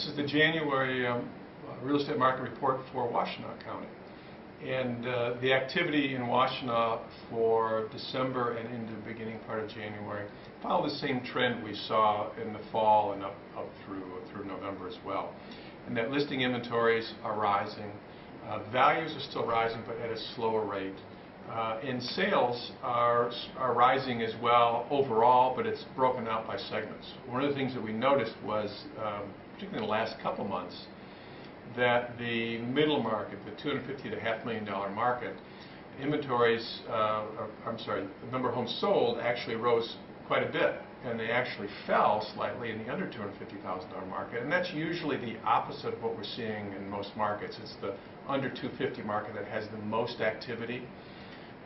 This is the January real estate market report for Washtenaw County. And the activity in Washtenaw for December and into the beginning part of January followed the same trend we saw in the fall and up through November as well. And that listing inventories are rising. Values are still rising, but at a slower rate. And sales are rising as well overall, but it's broken out by segments. One of the things that we noticed was, particularly in the last couple months, that the middle market, the $250,000 to $500,000 market, inventories, the number of homes sold actually rose quite a bit, and they actually fell slightly in the under $250,000 market, and that's usually the opposite of what we're seeing in most markets. It's the under $250,000 market that has the most activity.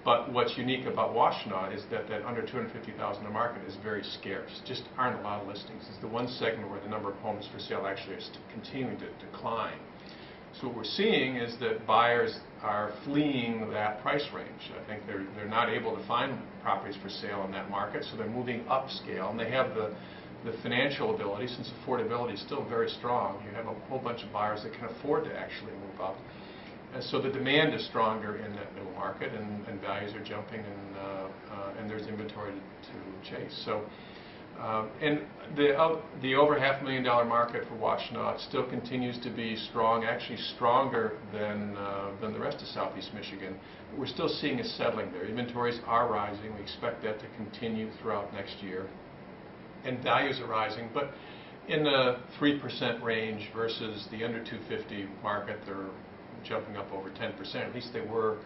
But what's unique about Washtenaw is that under $250,000 market is very scarce. Just aren't a lot of listings. It's the one segment where the number of homes for sale actually is continuing to decline. So what we're seeing is that buyers are fleeing that price range. I think they're not able to find properties for sale in that market, so they're moving upscale, and they have the financial ability, since affordability is still very strong. You have a whole bunch of buyers that can afford to actually move up. And so the demand is stronger in that middle market, and values are jumping, and there's inventory to chase. So, and the over $500,000 market for Washtenaw still continues to be strong, actually stronger than the rest of Southeast Michigan. We're still seeing a settling there. Inventories are rising. We expect that to continue throughout next year, and values are rising, but in the 3% range versus the under 250 market. They're jumping up over 10%. At least they were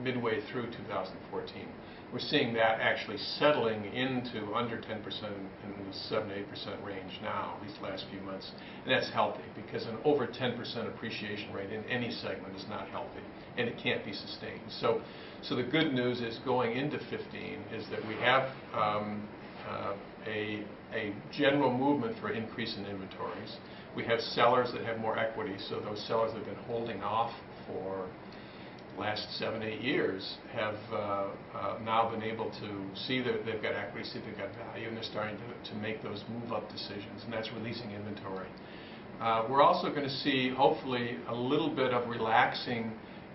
midway through 2014. We're seeing that actually settling into under 10% in the 7 to 8% range now, these last few months. And that's healthy, because an over 10% appreciation rate in any segment is not healthy, and it can't be sustained. So the good news is, going into 15, is that we have a general movement for increase in inventories. We have sellers that have more equity, so those sellers that have been holding off for the last 7 to 8 years have now been able to see that they've got equity, see they've got value, and they're starting to make those move-up decisions, and that's releasing inventory. We're also going to see, hopefully, a little bit of relaxing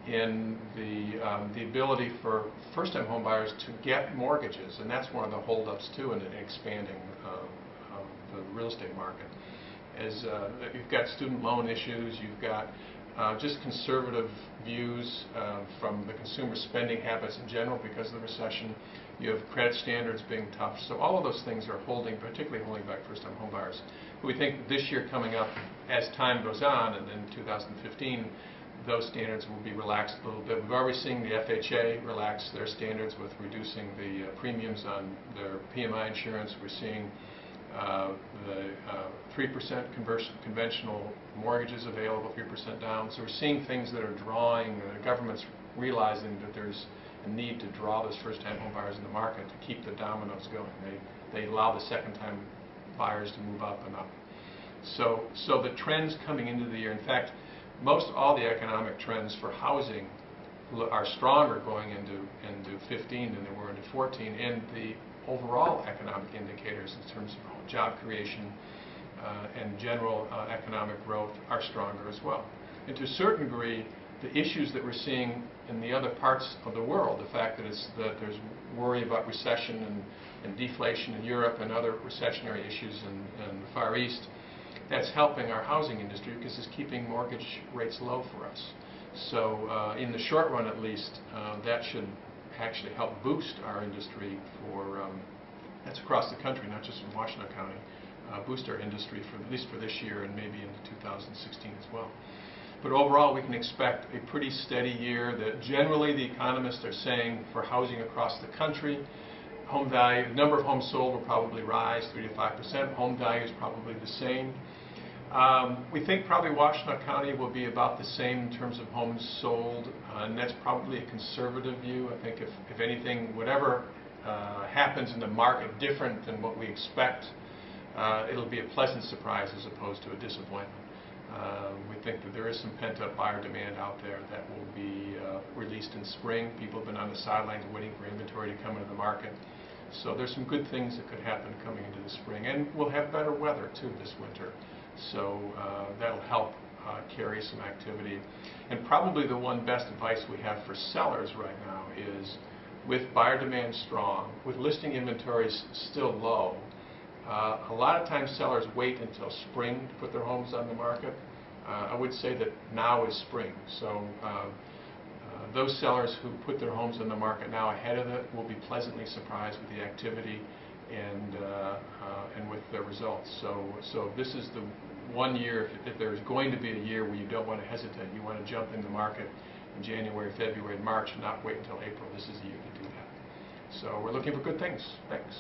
in the ability for first-time home buyers to get mortgages, and that's one of the holdups too in expanding the real estate market. As you've got student loan issues, you've got just conservative views from the consumer spending habits in general because of the recession. You have credit standards being tough, so all of those things are particularly holding back first-time home buyers. We think this year coming up, as time goes on, and in 2015, those standards will be relaxed a little bit. We've already seen the FHA relax their standards with reducing the premiums on their PMI insurance. We're seeing the 3% conventional mortgages available, 3% down. So we're seeing things that are drawing, the government's realizing that there's a need to draw those first-time home buyers in the market to keep the dominoes going. They allow the second-time buyers to move up and up. So the trends coming into the year, in fact, most all the economic trends for housing are stronger going into 15 than they were into 14, and the overall economic indicators in terms of job creation and general economic growth are stronger as well. And to a certain degree, the issues that we're seeing in the other parts of the world, the fact that there's worry about recession and deflation in Europe and other recessionary issues in the Far East, that's helping our housing industry because it's keeping mortgage rates low for us. So in the short run at least, that should actually help boost our industry that's across the country, not just in Washtenaw County, boost our industry at least for this year and maybe into 2016 as well. But overall, we can expect a pretty steady year. That generally the economists are saying for housing across the country, home value, number of homes sold will probably rise 3 to 5%. Home value is probably the same. We think probably Washtenaw County will be about the same in terms of homes sold, and that's probably a conservative view. I think if anything, whatever happens in the market different than what we expect, it'll be a pleasant surprise as opposed to a disappointment. We think that there is some pent-up buyer demand out there that will be released in spring. People have been on the sidelines waiting for inventory to come into the market. So there's some good things that could happen coming into the spring. And we'll have better weather, too, this winter. So that'll help carry some activity. And probably the one best advice we have for sellers right now is, with buyer demand strong, with listing inventories still low, a lot of times sellers wait until spring to put their homes on the market. I would say that now is spring. So those sellers who put their homes on the market now ahead of it will be pleasantly surprised with the activity and with the results. So this is the one year, if there's going to be a year where you don't want to hesitate, you want to jump in the market in January, February, March, not wait until April. This is the year to do that. So we're looking for good things. Thanks.